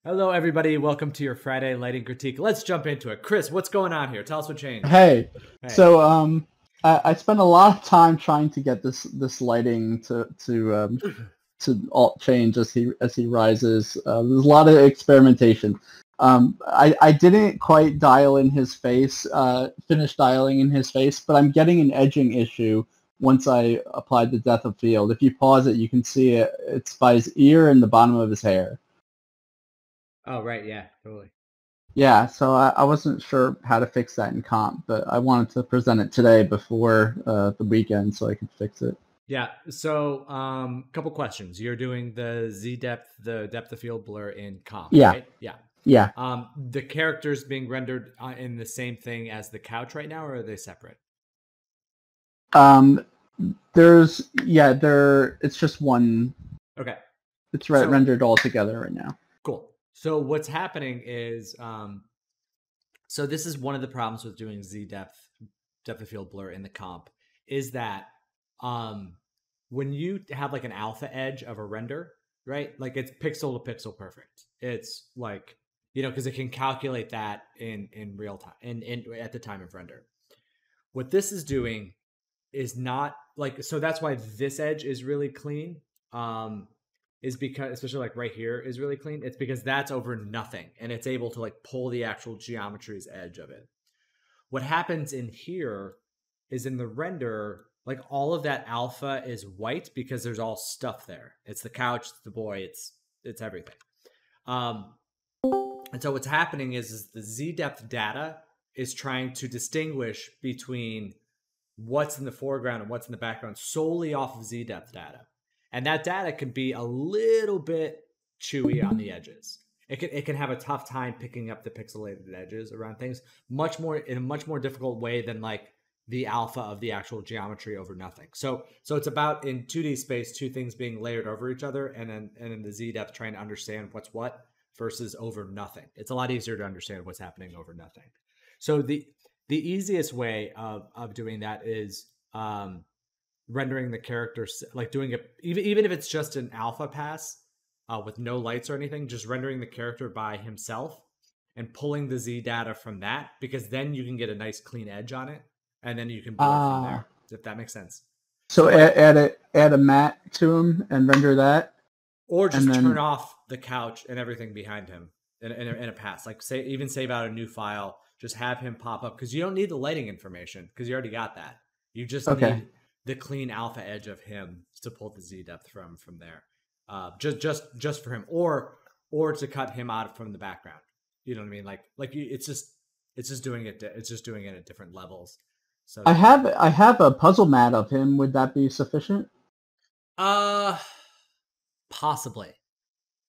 Hello, everybody. Welcome to your Friday lighting critique. Let's jump into it. Chris, what's going on here? Tell us what changed. Hey, Hey. so I spent a lot of time trying to get this lighting to alt change as he rises. There's a lot of experimentation. I didn't quite dial in his face, finish dialing in his face, but I'm getting an edging issue once I applied the depth of field. If you pause it, you can see it. It's by his ear and the bottom of his hair. Oh, right. Yeah, totally. Yeah, so I wasn't sure how to fix that in comp, but I wanted to present it today before the weekend so I could fix it. Yeah. So, couple questions. You're doing the the depth of field blur in comp, Yeah. right? Yeah. Yeah. The characters being rendered in the same thing as the couch right now, or are they separate? It's just one. Okay. It's rendered all together right now. Cool. So what's happening is, so this is one of the problems with doing depth of field blur in the comp is that when you have like an alpha edge of a render, right? Like it's pixel to pixel perfect. It's like, because it can calculate that in real time and at the time of render. What this is doing is not like, so that's why this edge is really clean. Is because, especially like right here is really clean. It's because that's over nothing and it's able to like pull the actual geometry's edge of it. What happens in here is in the render, like all of that alpha is white because there's all stuff there. It's the couch, it's the boy, it's everything. And so what's happening is the Z depth data is trying to distinguish between what's in the foreground and what's in the background solely off of Z depth data. And that data can be a little bit chewy on the edges. It can have a tough time picking up the pixelated edges around things in a much more difficult way than like the alpha of the actual geometry over nothing. So it's about in 2D space, two things being layered over each other, and in the Z depth trying to understand what's what versus over nothing. It's a lot easier to understand what's happening over nothing. So the easiest way of doing that is rendering the characters, like doing it even if it's just an alpha pass with no lights or anything, just rendering the character by himself and pulling the Z data from that, because then you can get a nice clean edge on it and then you can blur from there, if that makes sense. So add a matte to him and render that, or just turn off the couch and everything behind him in a pass. Like even save out a new file, just have him pop up, because you don't need the lighting information because you already got that. You just need the clean alpha edge of him to pull the Z depth from there, just for him, or to cut him out from the background. You know what I mean? Like it's just doing it. It's just doing it at different levels. So I have a puzzle mat of him. Would that be sufficient? Possibly.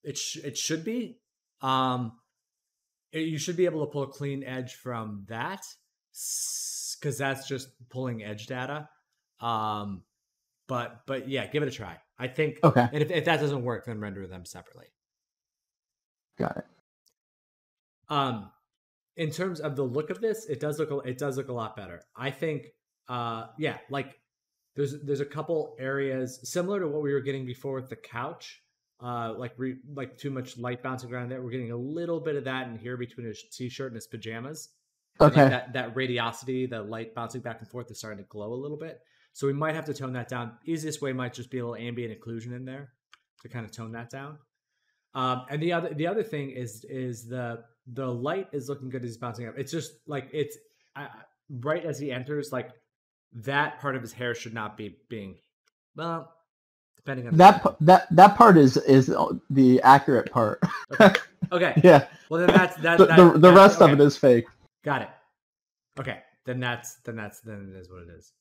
It should be. You should be able to pull a clean edge from that, because that's just pulling edge data. But yeah, give it a try. I think. Okay. And if that doesn't work, then render them separately. Got it. In terms of the look of this, it does look a lot better. I think. Yeah, like there's a couple areas similar to what we were getting before with the couch. Like too much light bouncing around there. We're getting a little bit of that in here between his t-shirt and his pajamas. Okay. And like that radiosity, the light bouncing back and forth is starting to glow a little bit. So we might have to tone that down. Easiest way might just be a little ambient occlusion in there to kind of tone that down. And the other thing is the light is looking good as he's bouncing up. It's just like it's right as he enters, like that part of his hair should not be being, well, depending on that part is the accurate part. Okay. Yeah. Well, then that's the rest of it is fake. Got it. Okay. Then it is what it is.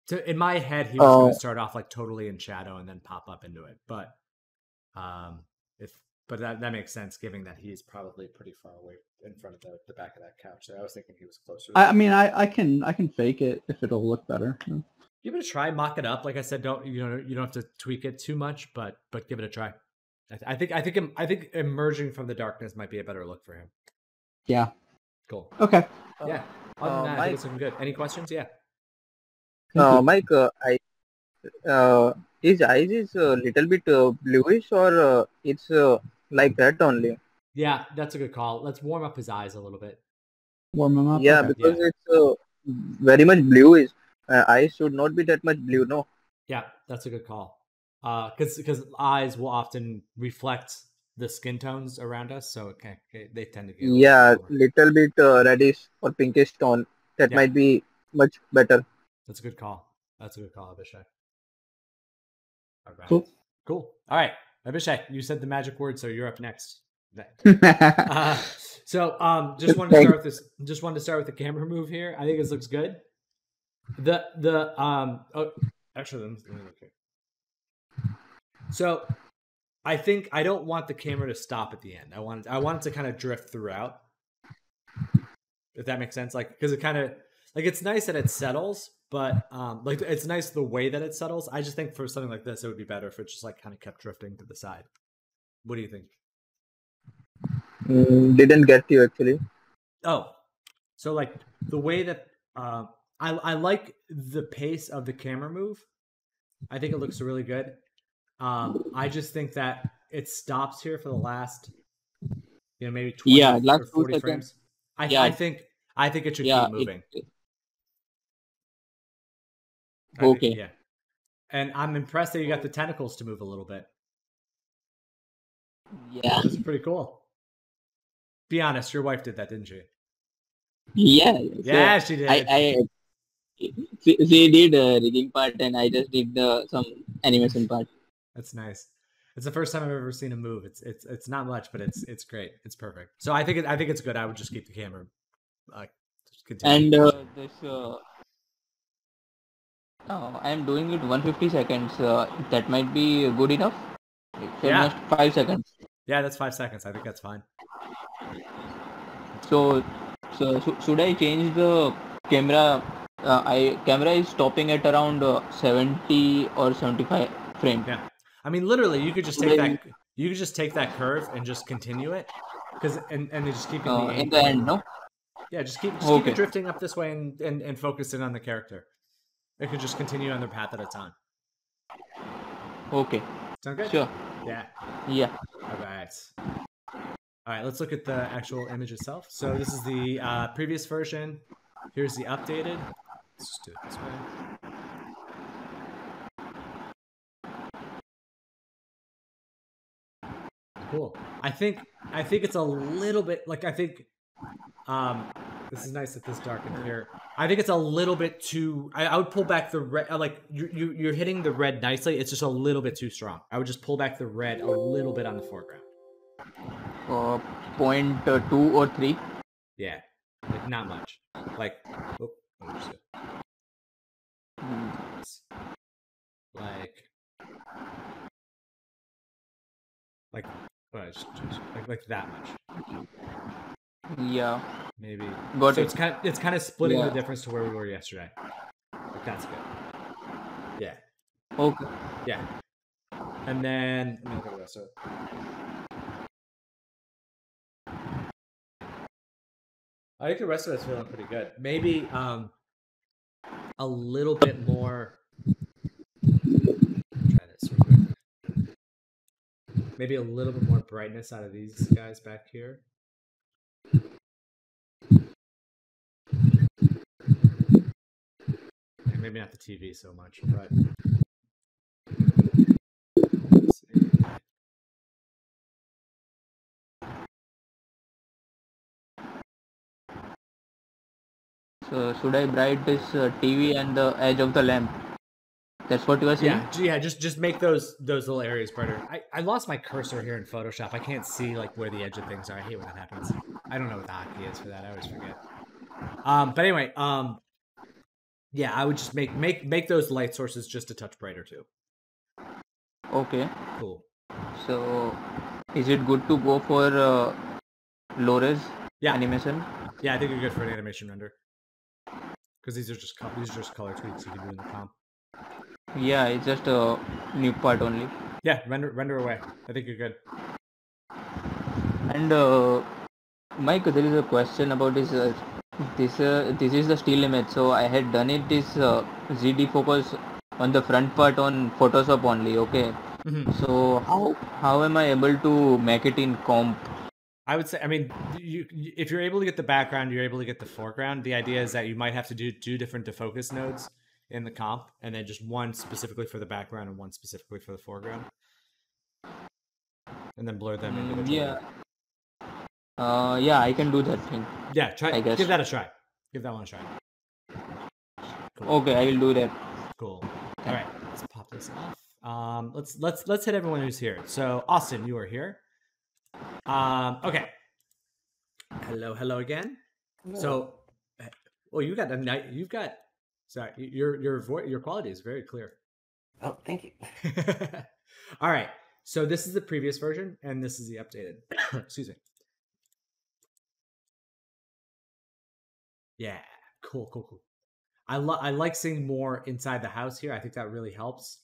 So in my head, he was going to start off like totally in shadow and then pop up into it. But that makes sense, given that he's probably pretty far away in front of the back of that couch. So I was thinking he was closer. I can fake it if it'll look better. Give it a try, mock it up. Like I said, you don't have to tweak it too much, but give it a try. I think emerging from the darkness might be a better look for him. Yeah. Cool. Okay. Yeah. Other than that, I think it's looking good. Any questions? Yeah. Mike, his eyes is a little bit bluish, or it's like that only. Yeah, that's a good call. Let's warm up his eyes a little bit. Warm him up. Yeah, Okay. because Yeah. it's very much blue. Is eyes should not be that much blue. No. Yeah, that's a good call. Because eyes will often reflect the skin tones around us, so they tend to get a little Yeah, warmer. little bit reddish or pinkish tone. That Yeah. might be much better. That's a good call. That's a good call, Abishek. All right. Cool. Cool. All right, Abishek, you said the magic word, so you're up next. Just wanted to start with this. Just wanted to start with the camera move here. I think this looks good. Actually, let me look here. So I think I don't want the camera to stop at the end. I want it to kind of drift throughout. If that makes sense, like because it kind of like it's nice that it settles, but like it's nice the way that it settles. I just think for something like this, it would be better if it just like kind of kept drifting to the side. What do you think? Didn't get you actually. Oh, so like the way that I like the pace of the camera move. I think it looks really good. I just think that it stops here for the last, maybe 20 or 40 frames. I think it should keep moving. Okay. Yeah. And I'm impressed that you got the tentacles to move a little bit. Yeah. This is pretty cool. Be honest, your wife did that, didn't she? Yeah. Yeah, she did. She did rigging part, and I just did some animation part. That's nice. It's the first time I've ever seen him move. It's not much, but it's great. It's perfect. So I think it's good. I would just keep the camera. And I'm doing it 150 seconds. That might be good enough. It's almost 5 seconds. Yeah, that's 5 seconds. I think that's fine. So should I change the camera? Camera is stopping at around 70 or 75 frame. Yeah, I mean, literally, you could just take that. You could just take that curve and just continue it, and they just keep in the end, no? Yeah, just keep it drifting up this way and focusing on the character. It could just continue on their path that it's on. Okay. Sound good? Sure. Yeah. Yeah. All right, let's look at the actual image itself. So this is the previous version. Here's the updated. Let's just do it this way. Cool. I think it's a little bit like this is nice that this darkened here. I think it's a little bit too. I would pull back the red. Like you're hitting the red nicely. It's just a little bit too strong. I would just pull back the red a little bit on the foreground. 0.2 or 3. Yeah, like not much. Like, like that much. Yeah. Maybe. Got it. It's kind of splitting the difference to where we were yesterday. Like that's good. Yeah. Okay. Yeah. And then let me look at the rest of it. I think the rest of it's feeling pretty good. Maybe a little bit more. Try this real quick. Maybe a little bit more brightness out of these guys back here. And maybe not the TV so much, but let's see. So should I bright this TV and the edge of the lamp? That's what you are saying? Yeah. Just make those little areas brighter. I lost my cursor here in Photoshop. I can't see like where the edge of things are. I hate when that happens. I don't know what the hotkey is for that. I always forget. But anyway, yeah, I would just make those light sources just a touch brighter too. Okay. Cool. So, is it good to go for low-res animation? Yeah, I think you're good for an animation render. Because these are just color tweaks you can do in the comp. Yeah, it's just a new part only. Yeah, render away. I think you're good. And Mike, there is a question about this. This is the still image. So I had done it this ZD focus on the front part on Photoshop only. Okay. So how am I able to make it in comp? I would say, I mean, if you're able to get the background, you're able to get the foreground. The idea is that you might have to do two different defocus nodes in the comp, and then just one specifically for the background and one specifically for the foreground, and then blur them individually. Yeah, I can do that thing. Yeah, try. I guess. Give that a try. Give that one a try. Cool. Okay, I will do that. Cool. All right, let's pop this off. Let's hit everyone who's here. So Austin, you are here. Okay. Hello again. Hello. So, well, you've got. Sorry, your quality is very clear. Oh, thank you. All right. So this is the previous version, and this is the updated. Excuse me. Yeah. Cool. I like seeing more inside the house here. I think that really helps.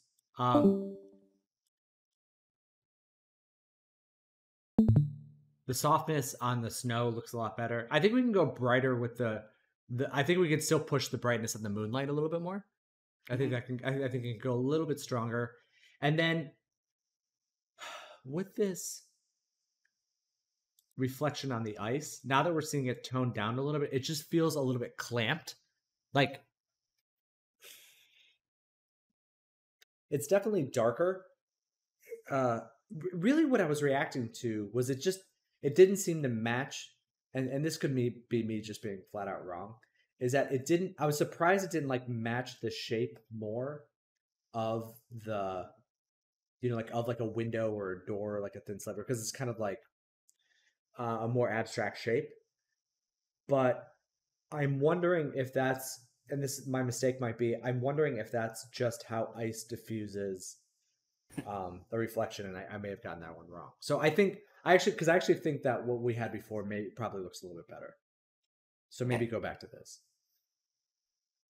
The softness on the snow looks a lot better. I think we can go brighter with the I think we can still push the brightness of the moonlight a little bit more. I think I think it can go a little bit stronger. And then with this reflection on the ice, now that we're seeing it toned down a little bit, it just feels a little bit clamped. Like, it's definitely darker. Really what I was reacting to was it didn't seem to match, and this could be me just being flat out wrong, is that I was surprised it didn't like match the shape more of the, like of like a window or a door, like a thin sliver, because it's kind of like a more abstract shape. But I'm wondering if that's, and this my mistake might be, I'm wondering if that's just how ice diffuses the reflection, and I may have gotten that one wrong. So I actually think that what we had before probably looks a little bit better. So maybe go back to this.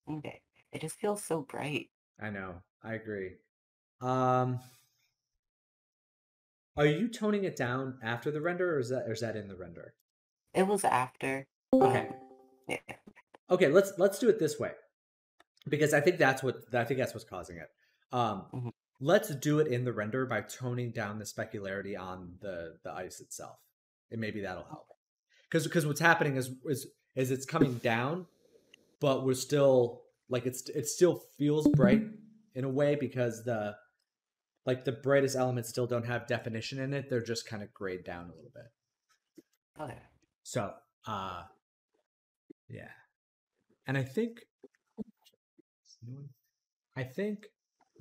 Okay. It just feels so bright. I know. I agree. Are you toning it down after the render, or is that in the render? It was after. Okay. Yeah. Okay, let's do it this way, because I think that's what's causing it. Let's do it in the render by toning down the specularity on the ice itself, and maybe that'll help. Because what's happening is it's coming down, but we're still like it still feels bright in a way, because the brightest elements still don't have definition in it. They're just kind of grayed down a little bit. Okay. So, yeah. And I think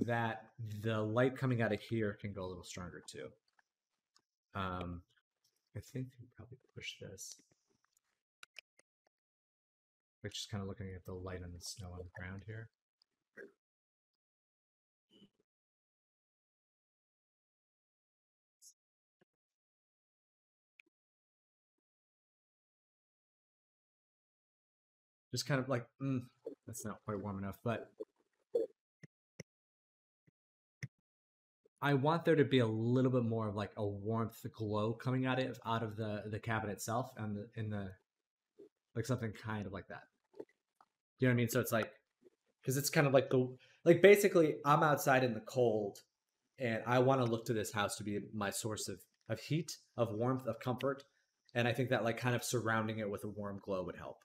that the light coming out of here can go a little stronger too. I think we probably push this. We're just kind of looking at the light on the snow on the ground here. Just kind of like, that's not quite warm enough, but I want there to be a little bit more of like a warmth glow coming out of the cabin itself, and in the like something kind of like that. You know what I mean? So it's like, because it's kind of like basically I'm outside in the cold, and I want to look to this house to be my source of heat, of warmth, of comfort, and I think that like kind of surrounding it with a warm glow would help.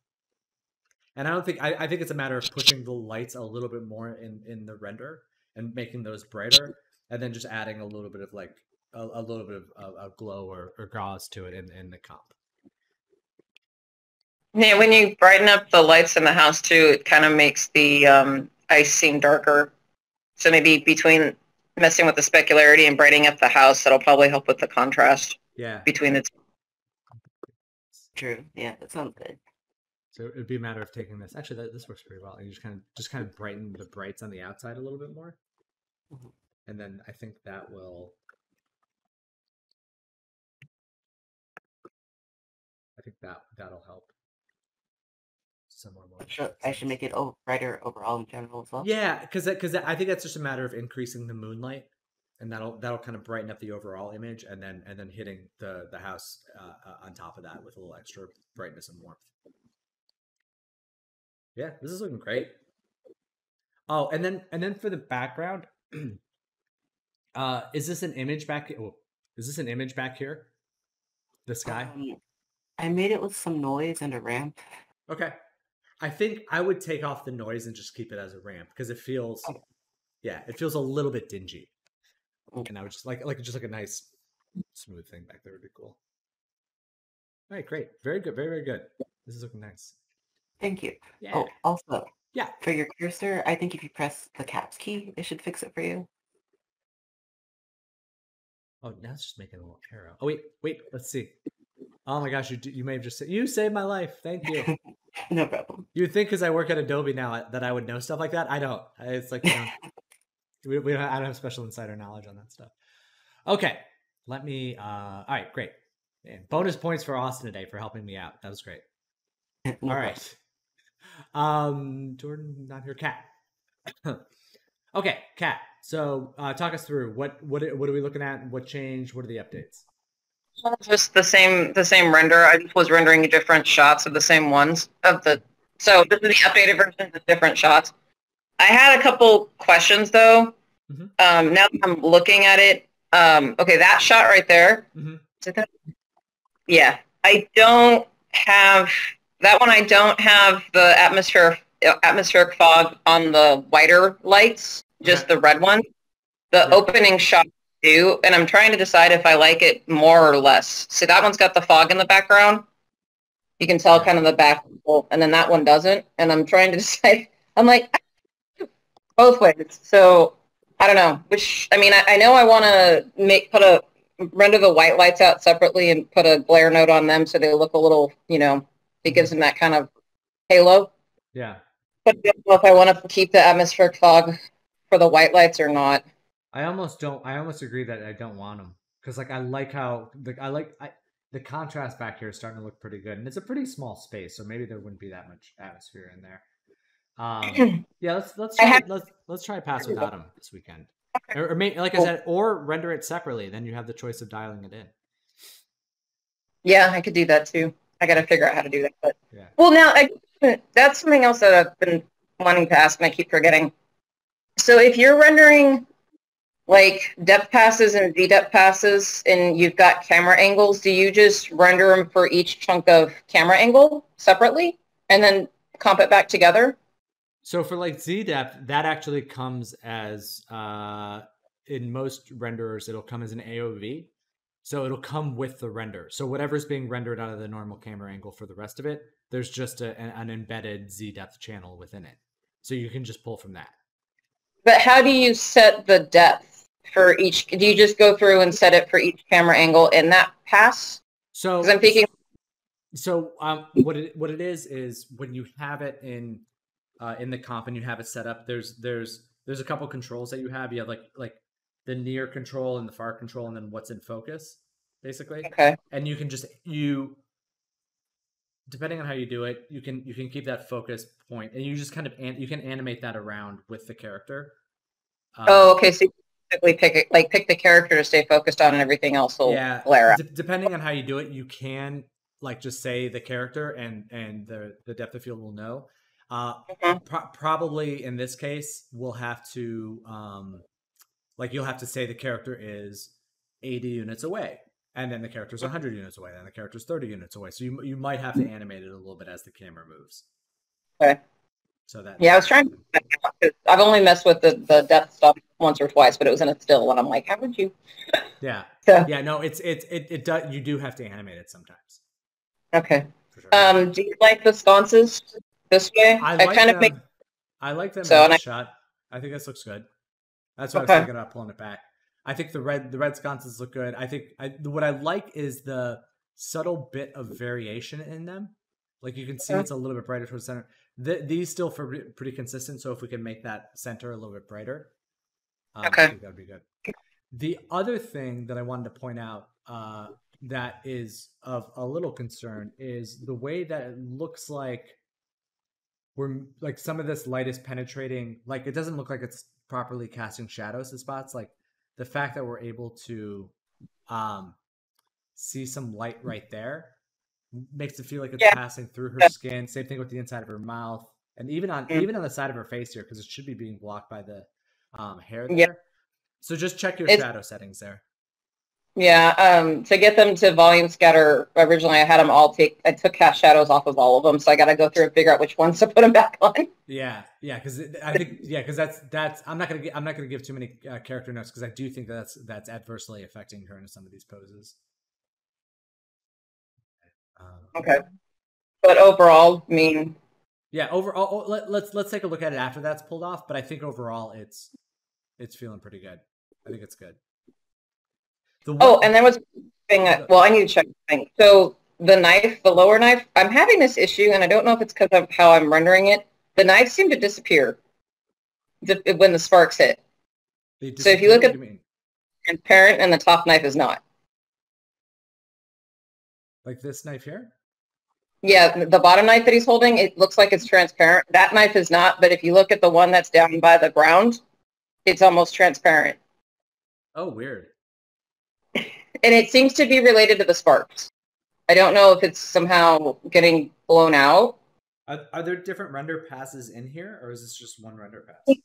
And I think it's a matter of pushing the lights a little bit more in the render and making those brighter, and then just adding a little bit of like a little bit of glow or gauze to it in the comp. Yeah, when you brighten up the lights in the house too, it kind of makes the ice seem darker. So maybe between messing with the specularity and brightening up the house, that'll probably help with the contrast. Yeah. Between the two. True. Yeah, that sounds good. So it'd be a matter of taking this. Actually, this works pretty well. And you just kind of brighten the brights on the outside a little bit more, and then I think that will. I think that'll help. Somewhere more. I should make it brighter overall in general as well. Yeah, because I think that's just a matter of increasing the moonlight, and that'll kind of brighten up the overall image, and then hitting the house on top of that with a little extra brightness and warmth. Yeah, this is looking great. Oh, and then for the background, Is this an image back? Oh, is this an image back here? The sky? I made it with some noise and a ramp. Okay. I think I would take off the noise and just keep it as a ramp because it feels, it feels a little bit dingy. And I would just like a nice smooth thing back there would be cool. All right, great, very good, very very good. This is looking nice. Thank you. Yeah. Oh, also, Yeah. for your cursor, I think if you press the caps key, it should fix it for you. Oh, now it's just making a little arrow. Oh wait, let's see. Oh my gosh, you may have just said you saved my life. Thank you. No problem. You would think because I work at Adobe now that I would know stuff like that. I don't. It's like we don't. I don't have special insider knowledge on that stuff. Okay, let me. All right, great. And bonus points for Austin today for helping me out. That was great. No All right. Jordan, not here. Kat. Okay, Kat. So talk us through what are we looking at? What changed? What are the updates? Just the same render. I just was rendering different shots of the same ones so this is the updated version of different shots. I had a couple questions though. Mm-hmm. Now that I'm looking at it, okay, that shot right there. Mm-hmm. Is it that? Yeah, I don't have that one. I don't have the atmospheric fog on the whiter lights, just the red one. The opening shot do, and I'm trying to decide if I like it more or less. See, that one's got the fog in the background. You can tell kind of the back, and then that one doesn't. And I'm trying to decide. I'm like, both ways. So I don't know. Which I mean, I know I want to render the white lights out separately and put a glare note on them so they look a little, it gives them that kind of halo. Yeah. But I don't know if I want to keep the atmospheric fog for the white lights or not. I almost agree that I don't want them because I like how the contrast back here is starting to look pretty good, and it's a pretty small space, so maybe there wouldn't be that much atmosphere in there. Yeah, let's try pass without them this weekend, or maybe, like I said, or render it separately. Then you have the choice of dialing it in. Yeah, I could do that too. I got to figure out how to do that. But yeah. Well, now that's something else that I've been wanting to ask, and I keep forgetting. So if you're rendering like depth passes and Z-depth passes, and you've got camera angles, do you just render them for each chunk of camera angle separately and then comp it back together? So for like Z-depth, that actually comes as, in most renderers, it'll come as an AOV. So it'll come with the render. So whatever's being rendered out of the normal camera angle for the rest of it, there's just an embedded Z-depth channel within it. So you can just pull from that. But how do you set the depth for each? Do you just go through and set it for each camera angle in that pass? So, because I'm thinking. So what it is when you have it in the comp and you have it set up, there's a couple controls that you have. You have like the near control and the far control, and then what's in focus, basically. Okay. And you can just depending on how you do it, you can keep that focus point, and you just kind of you can animate that around with the character. Okay. So you basically pick the character to stay focused on, and everything else will glare out. Depending on how you do it, you can just say the character, and the depth of field will know. Probably in this case, we'll have to you'll have to say the character is 80 units away. And then the character's 100 units away. Then the character's 30 units away. So you might have to animate it a little bit as the camera moves. Okay. So that. Yeah, I was trying to. I've only messed with the depth stuff once or twice, but it was in a still, and I'm like, how would you? Yeah. So. Yeah. No, it does. You do have to animate it sometimes. Okay. For sure. Do you like the sconces this way? I like them in this shot. I think this looks good. That's why I was thinking about pulling it back. I think the red sconces look good. I think what I like is the subtle bit of variation in them. Like you can see it's a little bit brighter towards the center. These still pretty consistent. So if we can make that center a little bit brighter, I think that'd be good. The other thing that I wanted to point out that is of a little concern is the way that it looks like we're like some of this light is penetrating. Like it doesn't look like it's properly casting shadows to spots. Like the fact that we're able to see some light right there makes it feel like it's passing through her skin. Same thing with the inside of her mouth, and even on the side of her face here, because it should be being blocked by the hair there. So just check your It's- shadow settings there. Yeah, to get them to volume scatter, originally I had them all I took cast shadows off of all of them, so I got to go through and figure out which ones to put them back on. Yeah, because I think because that's I'm not gonna give too many character notes because I do think that's adversely affecting her in some of these poses. Okay, but overall, I mean, yeah, overall, let's take a look at it after that's pulled off. But I think overall, it's feeling pretty good. I think it's good. And there was thing. Well, I need to check the thing. So the knife, the lower knife, I'm having this issue, and I don't know if it's because of how I'm rendering it. The knives seem to disappear when the sparks hit. So if you look at transparent, and the top knife is not. Like this knife here? Yeah, the bottom knife that he's holding, it looks like it's transparent. That knife is not, but if you look at the one that's down by the ground, it's almost transparent. Oh, weird. And it seems to be related to the sparks. I don't know if it's somehow getting blown out. Are there different render passes in here, or is this just one render pass?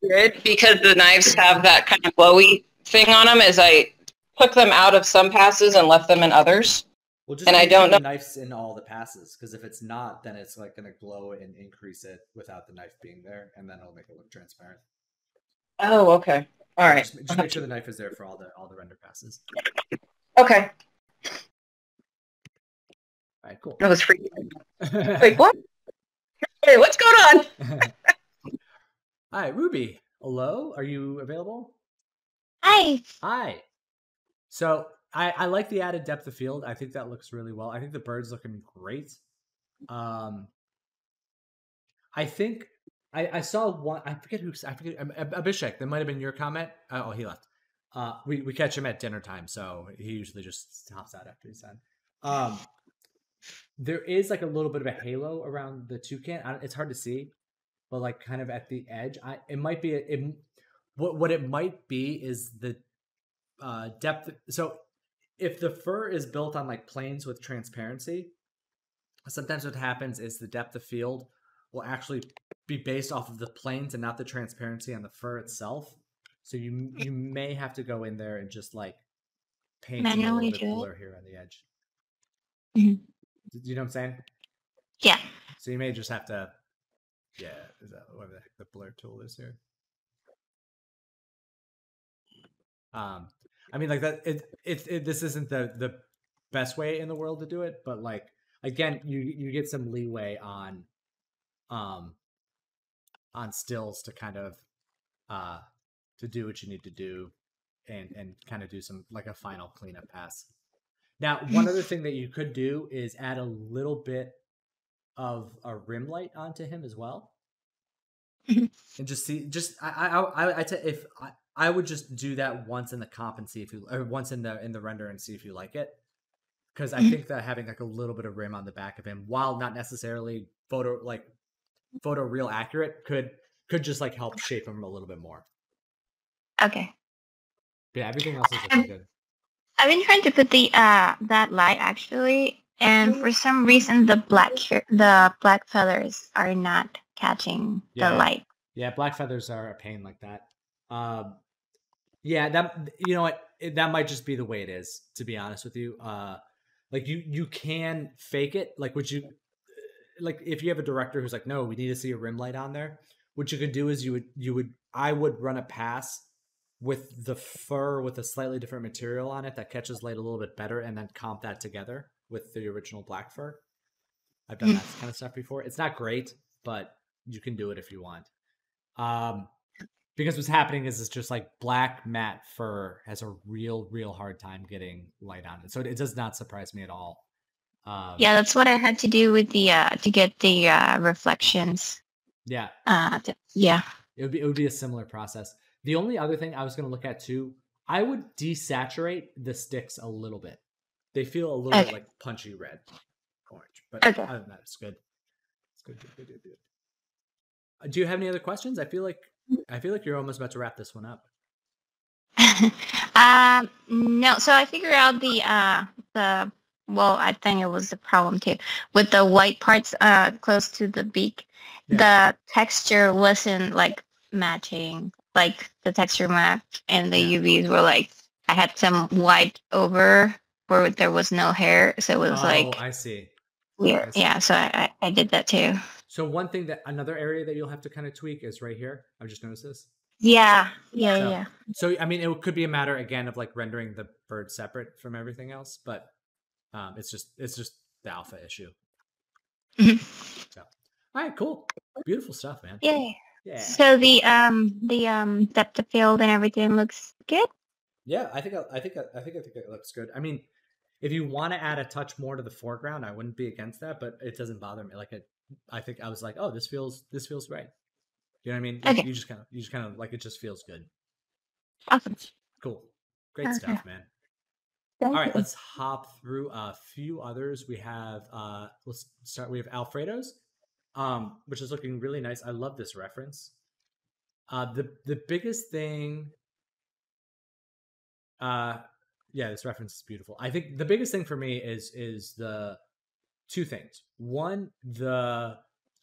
Good, because the knives have that kind of glowy thing on them, as I took them out of some passes and left them in others. Well, just and I don't know the knife's in all the passes, because if it's not, then it's like going to glow and increase it without the knife being there, and then it'll make it look transparent. Oh, okay. All right. Just make sure the knife is there for all the render passes. Okay. All right, cool. That was freaky. Like, what? Hey, what's going on? Hi, Ruby. Hello, are you available? Hi. Hi. So I like the added depth of field. I think that looks really well. I think the bird's looking great. I think I saw one. I forget Abishek. That might have been your comment. Oh, he left. We catch him at dinner time, so he usually just hops out after he's done. There is like a little bit of a halo around the toucan. It's hard to see, but like kind of at the edge. It might be what it might be is the depth. So if the fur is built on like planes with transparency, sometimes what happens is the depth of field will actually be based off of the planes and not the transparency on the fur itself. So you may have to go in there and just like paint a little bit blur here on the edge. Mm-hmm. You know what I'm saying? Yeah. So you may just have to, is that what the heck the blur tool is here? I mean, like that. This isn't the best way in the world to do it, but like again, you get some leeway on stills to kind of to do what you need to do, and kind of do some like a final cleanup pass. Now, one other thing that you could do is add a little bit of a rim light onto him as well, and just see. I would just do that once in the comp and see once in the render and see if you like it, because I think that having like a little bit of rim on the back of him, while not necessarily photo real accurate, could just like help shape him a little bit more. Okay. Yeah, everything else is looking good. I've been trying to put the that light actually, and for some reason the black feathers are not catching the light. Yeah, black feathers are a pain like that. That you know what, that might just be the way it is, to be honest with you. Like you can fake it. Like if you have a director who's like, no, we need to see a rim light on there. What you could do is I would run a pass with the fur with a slightly different material on it that catches light a little bit better, and then comp that together with the original black fur. I've done that kind of stuff before. It's not great, but you can do it if you want. Because what's happening is it's just like black matte fur has a real hard time getting light on it. So it does not surprise me at all. Yeah, that's what I had to do with the to get the reflections. Yeah. Yeah. It would be a similar process. The only other thing I was going to look at too, I would desaturate the sticks a little bit. They feel a little bit like punchy red, orange. But other than that, it's good. It's good. Do you have any other questions? I feel like you're almost about to wrap this one up. No. So I figured out well, I think it was the problem too with the white parts close to the beak. Yeah. The texture wasn't like matching like the texture map and the Yeah. UVs were like I had some white over where there was no hair, so it was Oh, like I see. weird. I see. Yeah, so I did that too. So another area that you'll have to kind of tweak is right here. I've just noticed this. Yeah. So I mean, it could be a matter again of like rendering the bird separate from everything else, but it's just the alpha issue. Mhm. So, all right, cool, beautiful stuff, man. Yeah. Yeah. So the depth of field and everything looks good. Yeah, I think it looks good. I mean, if you want to add a touch more to the foreground, I wouldn't be against that, but it doesn't bother me. Like I think I was like, oh, this feels right. You know what I mean? Like, Okay. you just kind of like it just feels good. Awesome. Cool, great Okay. stuff, man. Thank All right, you. let's hop through a few others. We have let's start. We have Alfredo's, which is looking really nice. I love this reference. The biggest thing, yeah, this reference is beautiful. I think the biggest thing for me is the two things. One, the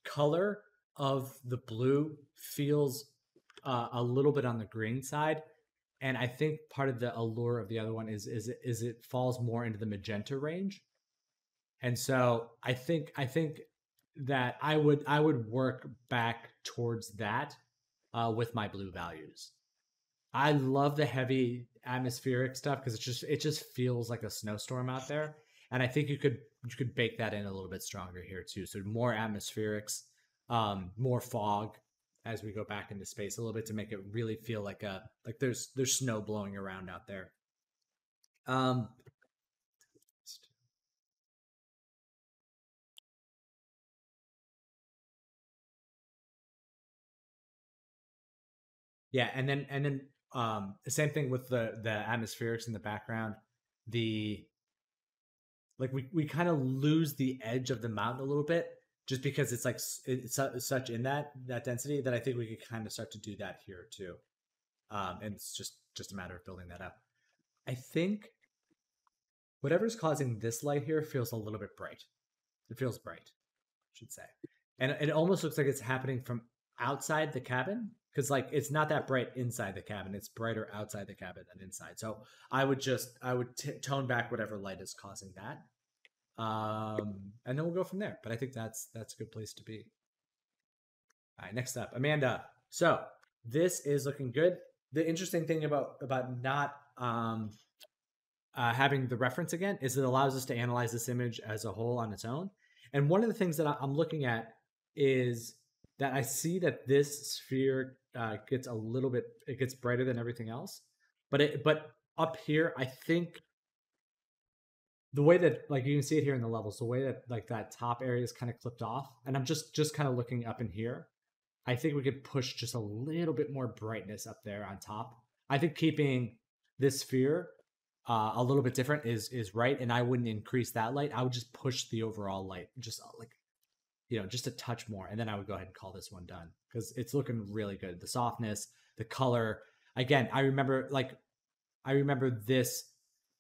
color of the blue feels a little bit on the green side, and I think part of the allure of the other one is it falls more into the magenta range, and so I think that I would work back towards that with my blue values. I love the heavy atmospheric stuff because it just feels like a snowstorm out there, and I think you could bake that in a little bit stronger here too. So more atmospherics, more fog as we go back into space a little bit to make it really feel like there's snow blowing around out there. Yeah, and then the same thing with the atmospherics in the background. We kind of lose the edge of the mountain a little bit just because it's like it's such in that density that I think we could kind of start to do that here too. And it's just a matter of building that up. I think whatever's causing this light here feels a little bit bright. It feels bright, I should say. And it almost looks like it's happening from outside the cabin because like it's not that bright inside the cabin. It's brighter outside the cabin than inside. So I would tone back whatever light is causing that. And then we'll go from there. But I think that's a good place to be. All right, next up, Amanda. So this is looking good. The interesting thing about not having the reference again is it allows us to analyze this image as a whole on its own. And one of the things that I'm looking at is that I see that this sphere gets it gets brighter than everything else. But up here, I think the way that like you can see it here in the levels, the way that like that top area is kind of clipped off, and I'm just kind of looking up in here. I think we could push just a little bit more brightness up there on top. I think keeping this sphere a little bit different is right, and I wouldn't increase that light. I would just push the overall light just like just a touch more, and then I would go ahead and call this one done because it's looking really good. The softness, the color. Again, I remember this.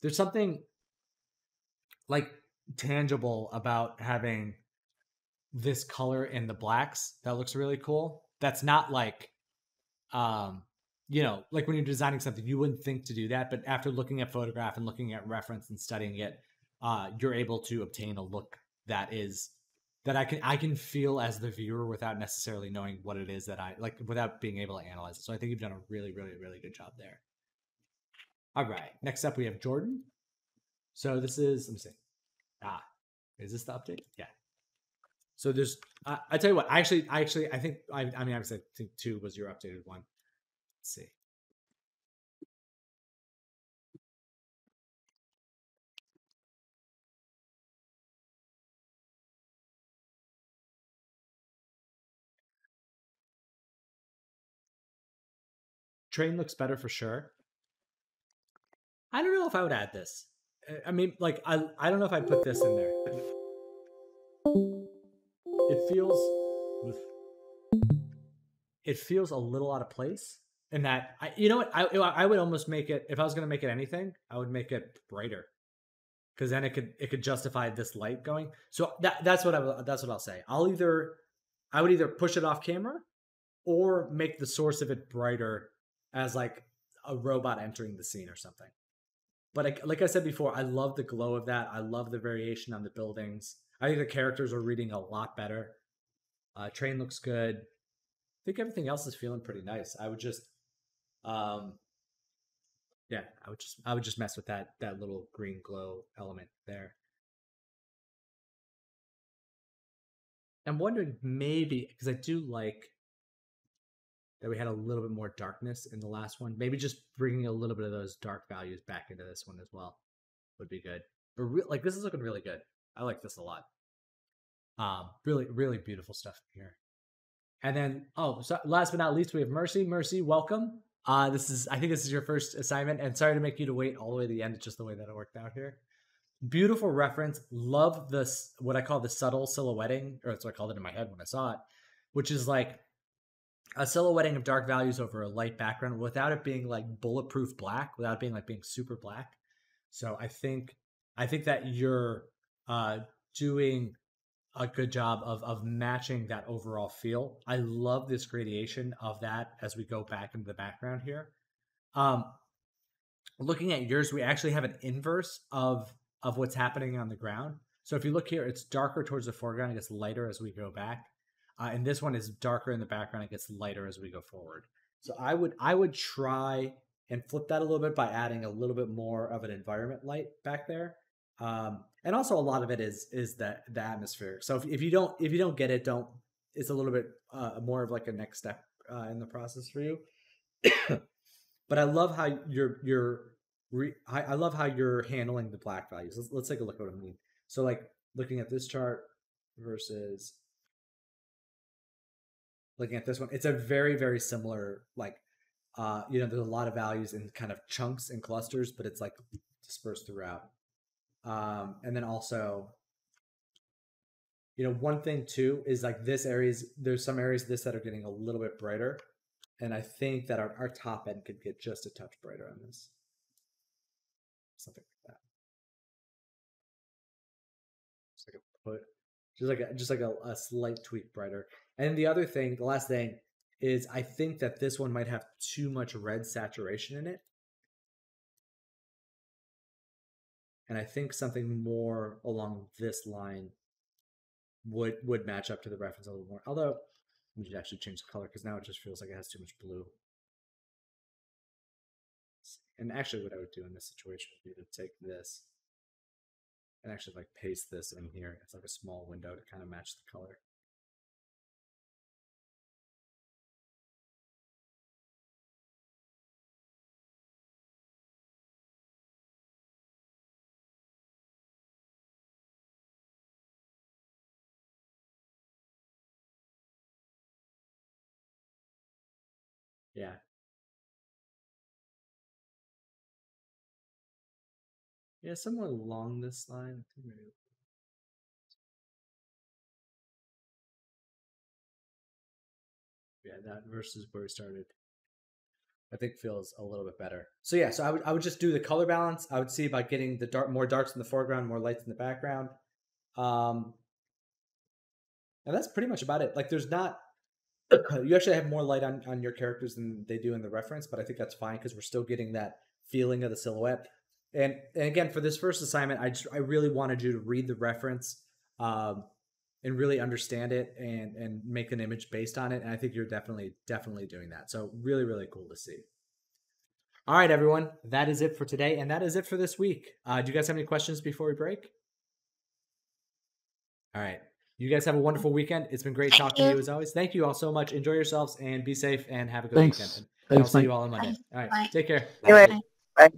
There's something like tangible about having this color in the blacks that looks really cool. That's not like like when you're designing something, you wouldn't think to do that, but after looking at photograph and looking at reference and studying it, you're able to obtain a look that I can feel as the viewer without necessarily knowing what it is that I like, without being able to analyze it. So I think you've done a really, really, really good job there. All right, next up we have Jordan. So this is, let me see. Is this the update? Yeah. So there's, I tell you what, I think I think 2 was your updated one. Let's see. Train looks better for sure. I don't know if I would add this. I mean, like, I don't know if I'd put this in there. It feels a little out of place in that, I would almost make it, if I was going to make it anything, I would make it brighter. Because then it could justify this light going. So that's what I'll say. I would either push it off camera or make the source of it brighter as like a robot entering the scene or something. But like I said before, I love the glow of that. I love the variation on the buildings. I think the characters are reading a lot better. Train looks good. I think everything else is feeling pretty nice. I would just, yeah, I would just mess with that little green glow element there. I'm wondering maybe, because I do like that we had a little bit more darkness in the last one. Maybe just bringing a little bit of those dark values back into this one as well would be good. But like this is looking really good. I like this a lot. Really, really beautiful stuff here. And then, so last but not least, we have Mercy. Mercy, welcome. I think this is your first assignment, and sorry to make you to wait all the way to the end. It's just the way that it worked out here. Beautiful reference. Love this, what I call the subtle silhouetting, or that's what I called it in my head when I saw it, which is like a silhouetting of dark values over a light background without it being like bulletproof black, without it being like being super black. So I think that you're doing a good job of matching that overall feel. I love this gradation of that as we go back into the background here. Looking at yours, we actually have an inverse of what's happening on the ground. So if you look here, it's darker towards the foreground, it gets lighter as we go back. And this one is darker in the background, it gets lighter as we go forward. So I would try and flip that a little bit by adding a little bit more of an environment light back there. And also a lot of it is the atmosphere. So if you don't get it, it's a little bit more of like a next step in the process for you. But I love how I love how you're handling the black values. Let's take a look at what I mean. So like looking at this chart versus looking at this one, it's a very, very similar, like, there's a lot of values in kind of chunks and clusters, but it's like dispersed throughout. And then also, one thing too is like there's some areas of this that are getting a little bit brighter. And I think that our top end could get just a touch brighter on this. Something like that. Just like a slight tweak brighter. And the last thing is I think that this one might have too much red saturation in it. And I think something more along this line would match up to the reference a little more. Although we should actually change the color because now it just feels like it has too much blue. And actually what I would do in this situation would be to take this and actually like paste this in here. It's like a small window to kind of match the color. Yeah. Yeah, somewhere along this line. Yeah, that versus where we started, I think feels a little bit better. So yeah, so I would just do the color balance. I would see about getting the more darks in the foreground, more lights in the background. And that's pretty much about it. Like there's not, you actually have more light on your characters than they do in the reference, but I think that's fine because we're still getting that feeling of the silhouette. And again, for this first assignment, I really wanted you to read the reference and really understand it and make an image based on it. And I think you're definitely doing that. So really, really cool to see. All right, everyone, that is it for today. And that is it for this week. Do you guys have any questions before we break? All right. You guys have a wonderful weekend. It's been great talking to you as always. Thank you all so much. Enjoy yourselves and be safe and have a good weekend. And I'll see you all on Monday. All right. Take care. Bye.